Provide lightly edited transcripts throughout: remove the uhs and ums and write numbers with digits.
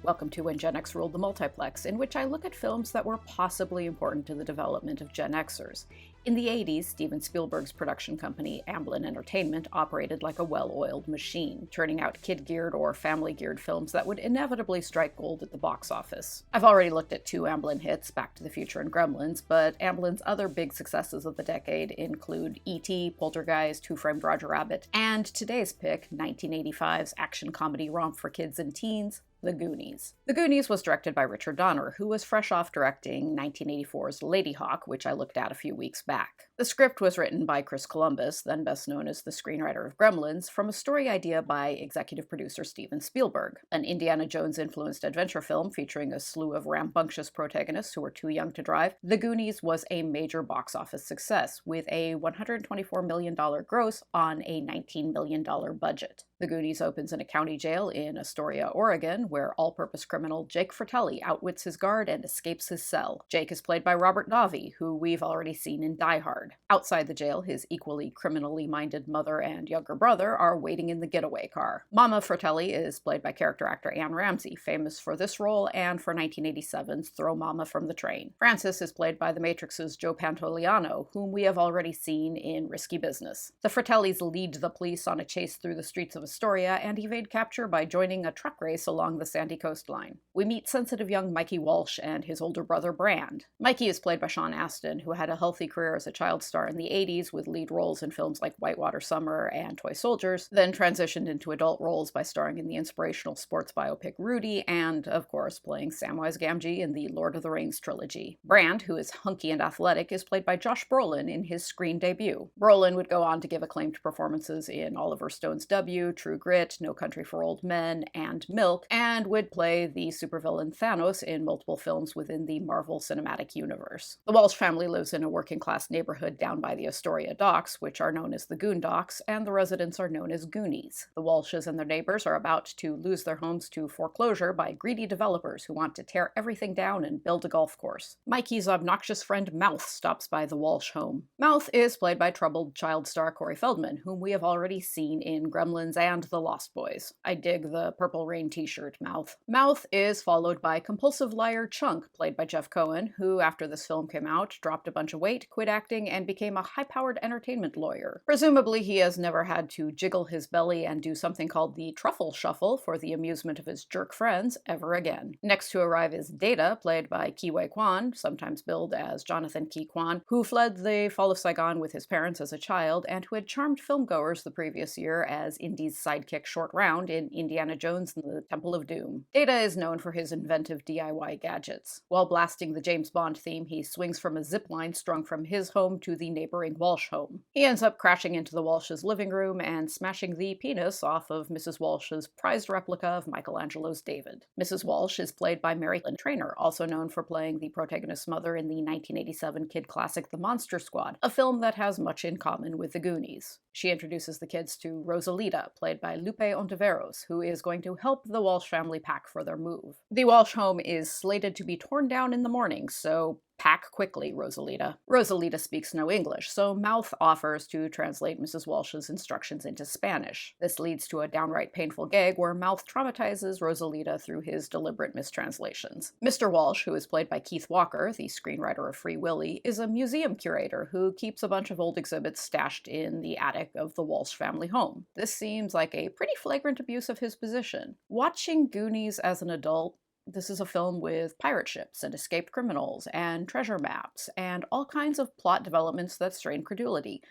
Welcome to When Gen X Ruled the Multiplex, in which I look at films that were possibly important to the development of Gen Xers. In the 80s, Steven Spielberg's production company, Amblin Entertainment, operated like a well-oiled machine, turning out kid-geared or family-geared films that would inevitably strike gold at the box office. I've already looked at two Amblin hits, Back to the Future and Gremlins, but Amblin's other big successes of the decade include E.T., Poltergeist, Who Framed Roger Rabbit, and today's pick, 1985's action comedy romp for kids and teens, The Goonies. The Goonies was directed by Richard Donner, who was fresh off directing 1984's Ladyhawke, which I looked at a few weeks back. The script was written by Chris Columbus, then best known as the screenwriter of Gremlins, from a story idea by executive producer Steven Spielberg, an Indiana Jones-influenced adventure film featuring a slew of rambunctious protagonists who were too young to drive. The Goonies was a major box office success, with a $124 million gross on a $19 million budget. The Goonies opens in a county jail in Astoria, Oregon, where all-purpose criminal Jake Fratelli outwits his guard and escapes his cell. Jake is played by Robert Davi, who we've already seen in Die Hard. Outside the jail, his equally criminally-minded mother and younger brother are waiting in the getaway car. Mama Fratelli is played by character actor Anne Ramsey, famous for this role and for 1987's Throw Mama from the Train. Francis is played by The Matrix's Joe Pantoliano, whom we have already seen in Risky Business. The Fratellis lead the police on a chase through the streets of Astoria and evade capture by joining a truck race along the sandy coastline. We meet sensitive young Mikey Walsh and his older brother Brand. Mikey is played by Sean Astin, who had a healthy career as a child star in the 80s with lead roles in films like Whitewater Summer and Toy Soldiers, then transitioned into adult roles by starring in the inspirational sports biopic Rudy and, of course, playing Samwise Gamgee in the Lord of the Rings trilogy. Brand, who is hunky and athletic, is played by Josh Brolin in his screen debut. Brolin would go on to give acclaimed performances in Oliver Stone's W, True Grit, No Country for Old Men, and Milk, and would play the supervillain Thanos in multiple films within the Marvel Cinematic Universe. The Walsh family lives in a working-class neighborhood down by the Astoria docks, which are known as the Goondocks, and the residents are known as Goonies. The Walshes and their neighbors are about to lose their homes to foreclosure by greedy developers who want to tear everything down and build a golf course. Mikey's obnoxious friend Mouth stops by the Walsh home. Mouth is played by troubled child star Corey Feldman, whom we have already seen in Gremlins and The Lost Boys. I dig the Purple Rain t-shirt, Mouth. Mouth is followed by compulsive liar Chunk, played by Jeff Cohen, who, after this film came out, dropped a bunch of weight, quit acting, and became a high-powered entertainment lawyer. Presumably, he has never had to jiggle his belly and do something called the truffle shuffle for the amusement of his jerk friends ever again. Next to arrive is Data, played by Huy Quan, sometimes billed as Jonathan Huy Quan, who fled the fall of Saigon with his parents as a child and who had charmed filmgoers the previous year as Indy's sidekick Short Round in Indiana Jones and the Temple of Doom. Data is known for his inventive DIY gadgets. While blasting the James Bond theme, he swings from a zip line strung from his home to the neighboring Walsh home. He ends up crashing into the Walsh's living room and smashing the penis off of Mrs. Walsh's prized replica of Michelangelo's David. Mrs. Walsh is played by Mary Lynn Trainor, also known for playing the protagonist's mother in the 1987 kid classic The Monster Squad, a film that has much in common with The Goonies. She introduces the kids to Rosalita, played by Lupe Ontiveros, who is going to help the Walsh family pack for their move. The Walsh home is slated to be torn down in the morning, so pack quickly, Rosalita. Rosalita speaks no English, so Mouth offers to translate Mrs. Walsh's instructions into Spanish. This leads to a downright painful gag where Mouth traumatizes Rosalita through his deliberate mistranslations. Mr. Walsh, who is played by Keith Walker, the screenwriter of Free Willy, is a museum curator who keeps a bunch of old exhibits stashed in the attic of the Walsh family home. This seems like a pretty flagrant abuse of his position. Watching Goonies as an adult, this is a film with pirate ships and escaped criminals and treasure maps and all kinds of plot developments that strain credulity.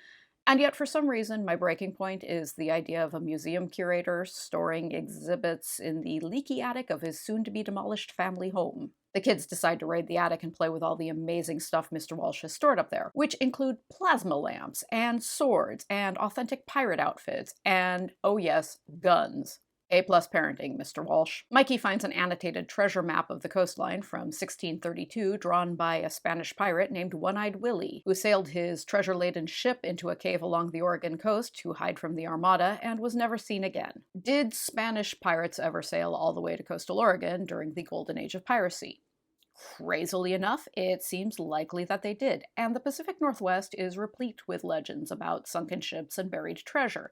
And yet, for some reason, my breaking point is the idea of a museum curator storing exhibits in the leaky attic of his soon-to-be-demolished family home. The kids decide to raid the attic and play with all the amazing stuff Mr. Walsh has stored up there, which include plasma lamps and swords and authentic pirate outfits and, oh yes, guns. A+ parenting, Mr. Walsh. Mikey finds an annotated treasure map of the coastline from 1632 drawn by a Spanish pirate named One-Eyed Willie, who sailed his treasure-laden ship into a cave along the Oregon coast to hide from the Armada and was never seen again. Did Spanish pirates ever sail all the way to coastal Oregon during the golden age of piracy? Crazily enough, it seems likely that they did, and the Pacific Northwest is replete with legends about sunken ships and buried treasure.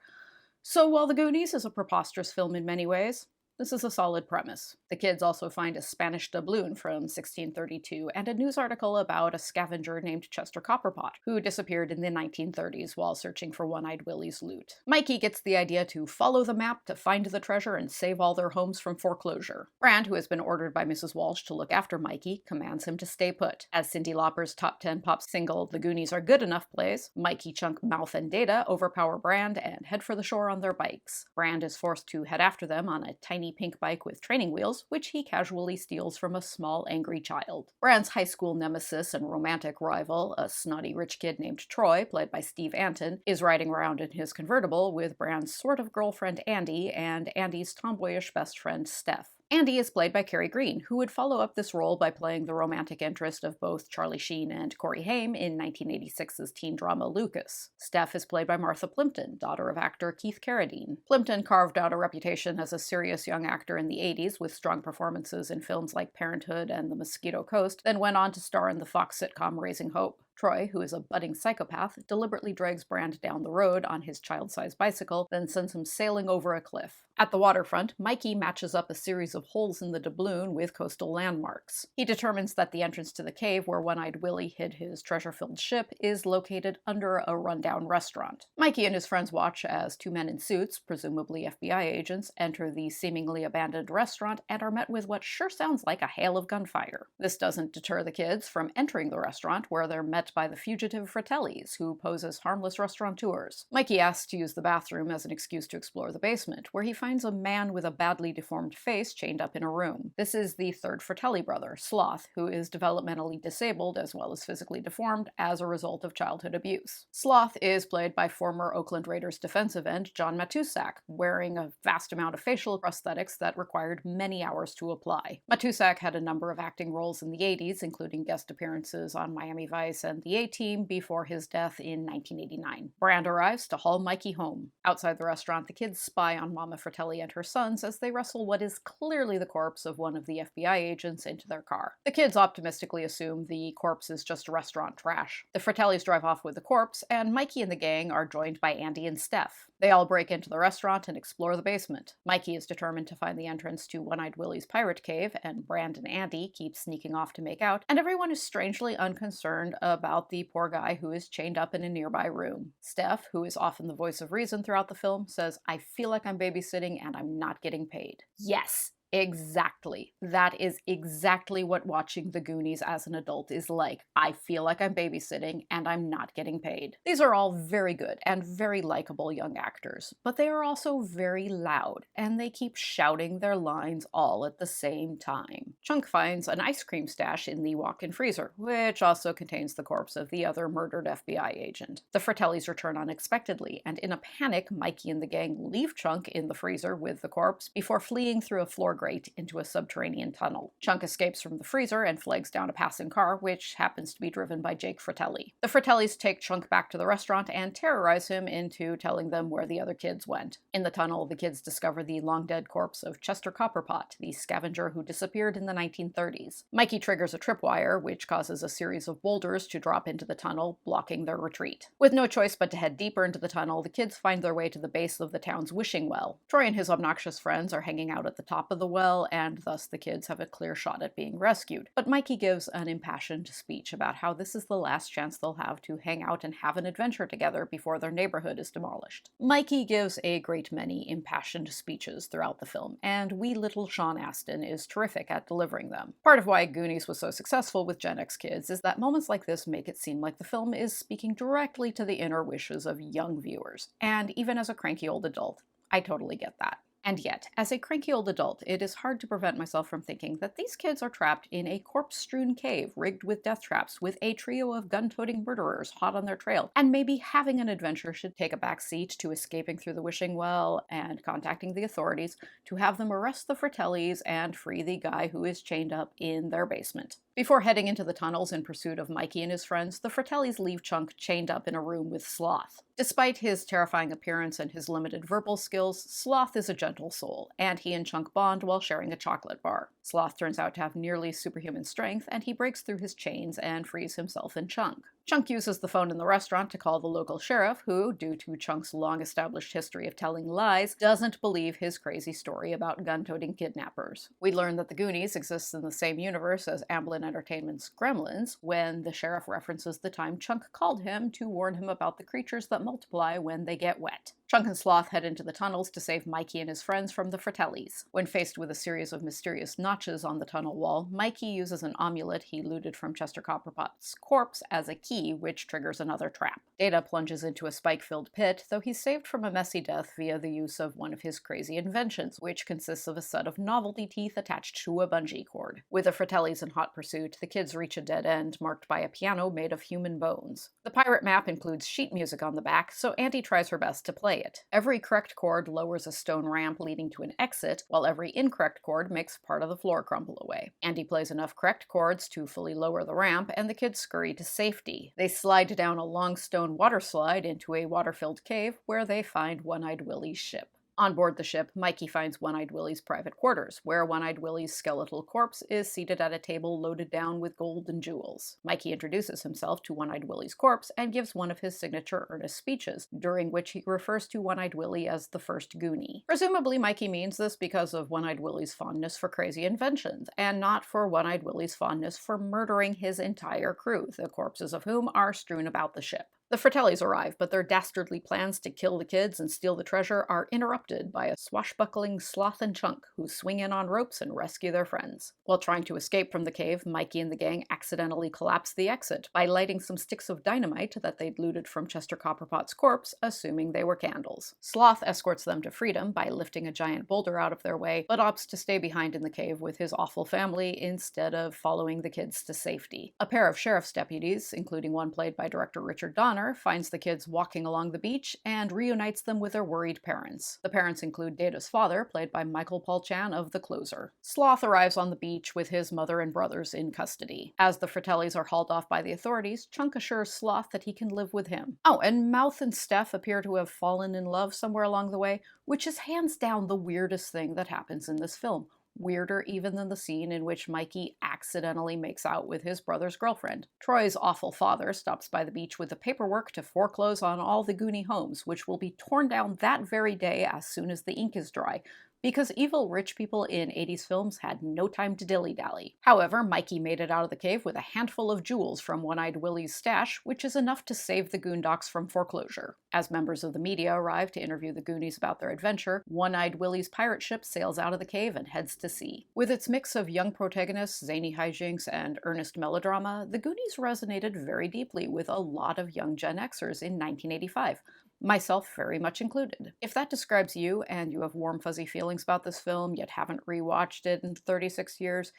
So while The Goonies is a preposterous film in many ways, This is a solid premise. The kids also find a Spanish doubloon from 1632 and a news article about a scavenger named Chester Copperpot, who disappeared in the 1930s while searching for One-Eyed Willie's loot. Mikey gets the idea to follow the map to find the treasure and save all their homes from foreclosure. Brand, who has been ordered by Mrs. Walsh to look after Mikey, commands him to stay put. As Cyndi Lauper's top 10 pop single The Goonies Are Good Enough plays, Mikey, Chunk, Mouth, and Data overpower Brand and head for the shore on their bikes. Brand is forced to head after them on a tiny pink bike with training wheels, which he casually steals from a small, angry child. Brand's high school nemesis and romantic rival, a snotty rich kid named Troy, played by Steve Anton, is riding around in his convertible with Brand's sort of girlfriend Andy and Andy's tomboyish best friend Steph. Andy is played by Carrie Green, who would follow up this role by playing the romantic interest of both Charlie Sheen and Corey Haim in 1986's teen drama Lucas. Steph is played by Martha Plimpton, daughter of actor Keith Carradine. Plimpton carved out a reputation as a serious young actor in the 80s with strong performances in films like Parenthood and The Mosquito Coast, then went on to star in the Fox sitcom Raising Hope. Troy, who is a budding psychopath, deliberately drags Brand down the road on his child-sized bicycle, then sends him sailing over a cliff. At the waterfront, Mikey matches up a series of holes in the doubloon with coastal landmarks. He determines that the entrance to the cave where One-Eyed Willie hid his treasure-filled ship is located under a rundown restaurant. Mikey and his friends watch as two men in suits, presumably FBI agents, enter the seemingly abandoned restaurant and are met with what sure sounds like a hail of gunfire. This doesn't deter the kids from entering the restaurant, where they're met by the fugitive Fratellis, who pose as harmless restaurateurs. Mikey asks to use the bathroom as an excuse to explore the basement, where he finds a man with a badly deformed face chained up in a room. This is the third Fratelli brother, Sloth, who is developmentally disabled as well as physically deformed as a result of childhood abuse. Sloth is played by former Oakland Raiders defensive end John Matusak, wearing a vast amount of facial prosthetics that required many hours to apply. Matusak had a number of acting roles in the 80s, including guest appearances on Miami Vice and The A-Team before his death in 1989. Brand arrives to haul Mikey home. Outside the restaurant, the kids spy on Mama Fratelli and her sons as they wrestle what is clearly the corpse of one of the FBI agents into their car. The kids optimistically assume the corpse is just restaurant trash. The Fratellis drive off with the corpse, and Mikey and the gang are joined by Andy and Steph. They all break into the restaurant and explore the basement. Mikey is determined to find the entrance to One-Eyed Willie's pirate cave, and Brand and Andy keep sneaking off to make out, and everyone is strangely unconcerned about the poor guy who is chained up in a nearby room. Steph, who is often the voice of reason throughout the film, says, "I feel like I'm babysitting and I'm not getting paid." Yes! Exactly. That is exactly what watching The Goonies as an adult is like. I feel like I'm babysitting and I'm not getting paid. These are all very good and very likable young actors, but they are also very loud, and they keep shouting their lines all at the same time. Chunk finds an ice cream stash in the walk-in freezer, which also contains the corpse of the other murdered FBI agent. The Fratellis return unexpectedly, and in a panic, Mikey and the gang leave Chunk in the freezer with the corpse before fleeing through a floor grate into a subterranean tunnel. Chunk escapes from the freezer and flags down a passing car, which happens to be driven by Jake Fratelli. The Fratellis take Chunk back to the restaurant and terrorize him into telling them where the other kids went. In the tunnel, the kids discover the long-dead corpse of Chester Copperpot, the scavenger who disappeared in the 1930s. Mikey triggers a tripwire, which causes a series of boulders to drop into the tunnel, blocking their retreat. With no choice but to head deeper into the tunnel, the kids find their way to the base of the town's wishing well. Troy and his obnoxious friends are hanging out at the top of the well, and thus the kids have a clear shot at being rescued. But Mikey gives an impassioned speech about how this is the last chance they'll have to hang out and have an adventure together before their neighborhood is demolished. Mikey gives a great many impassioned speeches throughout the film, and wee little Sean Astin is terrific at delivering them. Part of why Goonies was so successful with Gen X kids is that moments like this make it seem like the film is speaking directly to the inner wishes of young viewers. And even as a cranky old adult, I totally get that. And yet, as a cranky old adult, it is hard to prevent myself from thinking that these kids are trapped in a corpse-strewn cave rigged with death traps with a trio of gun-toting murderers hot on their trail, and maybe having an adventure should take a back seat to escaping through the wishing well and contacting the authorities to have them arrest the Fratellis and free the guy who is chained up in their basement. Before heading into the tunnels in pursuit of Mikey and his friends, the Fratellis leave Chunk chained up in a room with Sloth. Despite his terrifying appearance and his limited verbal skills, Sloth is a gentle soul, and he and Chunk bond while sharing a chocolate bar. Sloth turns out to have nearly superhuman strength, and he breaks through his chains and frees himself and Chunk. Chunk uses the phone in the restaurant to call the local sheriff, who, due to Chunk's long-established history of telling lies, doesn't believe his crazy story about gun-toting kidnappers. We learn that the Goonies exists in the same universe as Amblin Entertainment's Gremlins, when the sheriff references the time Chunk called him to warn him about the creatures that multiply when they get wet. Chunk and Sloth head into the tunnels to save Mikey and his friends from the Fratellis. When faced with a series of mysterious notches on the tunnel wall, Mikey uses an amulet he looted from Chester Copperpot's corpse as a key, which triggers another trap. Data plunges into a spike-filled pit, though he's saved from a messy death via the use of one of his crazy inventions, which consists of a set of novelty teeth attached to a bungee cord. With the Fratellis in hot pursuit, the kids reach a dead end marked by a piano made of human bones. The pirate map includes sheet music on the back, so Andy tries her best to play it. Every correct chord lowers a stone ramp leading to an exit, while every incorrect chord makes part of the floor crumble away. Andy plays enough correct chords to fully lower the ramp, and the kids scurry to safety. They slide down a long stone water slide into a water-filled cave, where they find One-Eyed Willie's ship. On board the ship, Mikey finds One-Eyed Willie's private quarters, where One-Eyed Willie's skeletal corpse is seated at a table loaded down with gold and jewels. Mikey introduces himself to One-Eyed Willie's corpse and gives one of his signature earnest speeches, during which he refers to One-Eyed Willie as the first Goonie. Presumably, Mikey means this because of One-Eyed Willie's fondness for crazy inventions, and not for One-Eyed Willie's fondness for murdering his entire crew, the corpses of whom are strewn about the ship. The Fratellis arrive, but their dastardly plans to kill the kids and steal the treasure are interrupted by a swashbuckling Sloth and Chunk, who swing in on ropes and rescue their friends. While trying to escape from the cave, Mikey and the gang accidentally collapse the exit by lighting some sticks of dynamite that they'd looted from Chester Copperpot's corpse, assuming they were candles. Sloth escorts them to freedom by lifting a giant boulder out of their way, but opts to stay behind in the cave with his awful family instead of following the kids to safety. A pair of sheriff's deputies, including one played by director Richard Donner, finds the kids walking along the beach and reunites them with their worried parents. The parents include Data's father, played by Michael Paul Chan of The Closer. Sloth arrives on the beach with his mother and brothers in custody. As the Fratellis are hauled off by the authorities, Chunk assures Sloth that he can live with him. Oh, and Mouth and Steph appear to have fallen in love somewhere along the way, which is hands down the weirdest thing that happens in this film. Weirder even than the scene in which Mikey accidentally makes out with his brother's girlfriend. Troy's awful father stops by the beach with the paperwork to foreclose on all the Goonie homes, which will be torn down that very day as soon as the ink is dry, because evil rich people in 80s films had no time to dilly-dally. However, Mikey made it out of the cave with a handful of jewels from One-Eyed Willie's stash, which is enough to save the Goondocks from foreclosure. As members of the media arrive to interview the Goonies about their adventure, One-Eyed Willie's pirate ship sails out of the cave and heads to sea. With its mix of young protagonists, zany hijinks, and earnest melodrama, the Goonies resonated very deeply with a lot of young Gen Xers in 1985. Myself very much included. If that describes you, and you have warm fuzzy feelings about this film, yet haven't rewatched it in 36 years,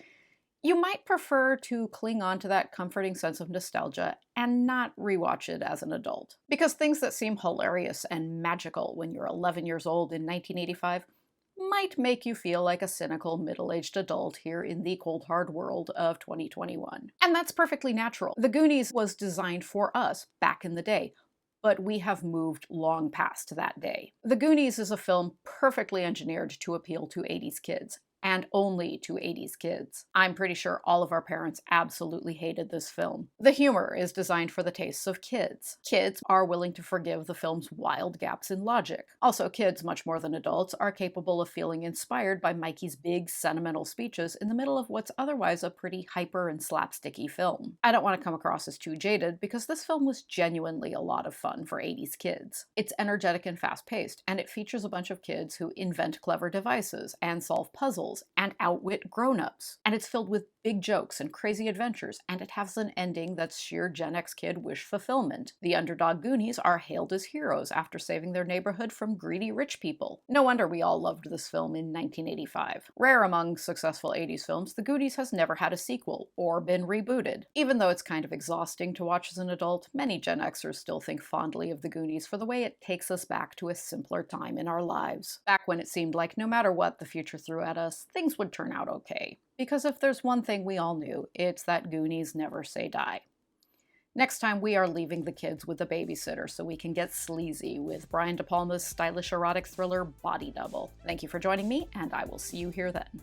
you might prefer to cling on to that comforting sense of nostalgia and not rewatch it as an adult. Because things that seem hilarious and magical when you're 11 years old in 1985 might make you feel like a cynical middle-aged adult here in the cold hard world of 2021. And that's perfectly natural. The Goonies was designed for us back in the day, but we have moved long past that day. The Goonies is a film perfectly engineered to appeal to 80s kids, and only to 80s kids. I'm pretty sure all of our parents absolutely hated this film. The humor is designed for the tastes of kids. Kids are willing to forgive the film's wild gaps in logic. Also, kids, much more than adults, are capable of feeling inspired by Mikey's big, sentimental speeches in the middle of what's otherwise a pretty hyper and slapsticky film. I don't want to come across as too jaded, because this film was genuinely a lot of fun for 80s kids. It's energetic and fast-paced, and it features a bunch of kids who invent clever devices and solve puzzles and outwit grown-ups. And it's filled with big jokes and crazy adventures, and it has an ending that's sheer Gen X kid wish fulfillment. The underdog Goonies are hailed as heroes after saving their neighborhood from greedy rich people. No wonder we all loved this film in 1985. Rare among successful 80s films, The Goonies has never had a sequel or been rebooted. Even though it's kind of exhausting to watch as an adult, many Gen Xers still think fondly of The Goonies for the way it takes us back to a simpler time in our lives. Back when it seemed like no matter what the future threw at us, things would turn out okay. Because if there's one thing we all knew, it's that Goonies never say die. Next time, we are leaving the kids with a babysitter so we can get sleazy with Brian De Palma's stylish erotic thriller Body Double. Thank you for joining me, and I will see you here then.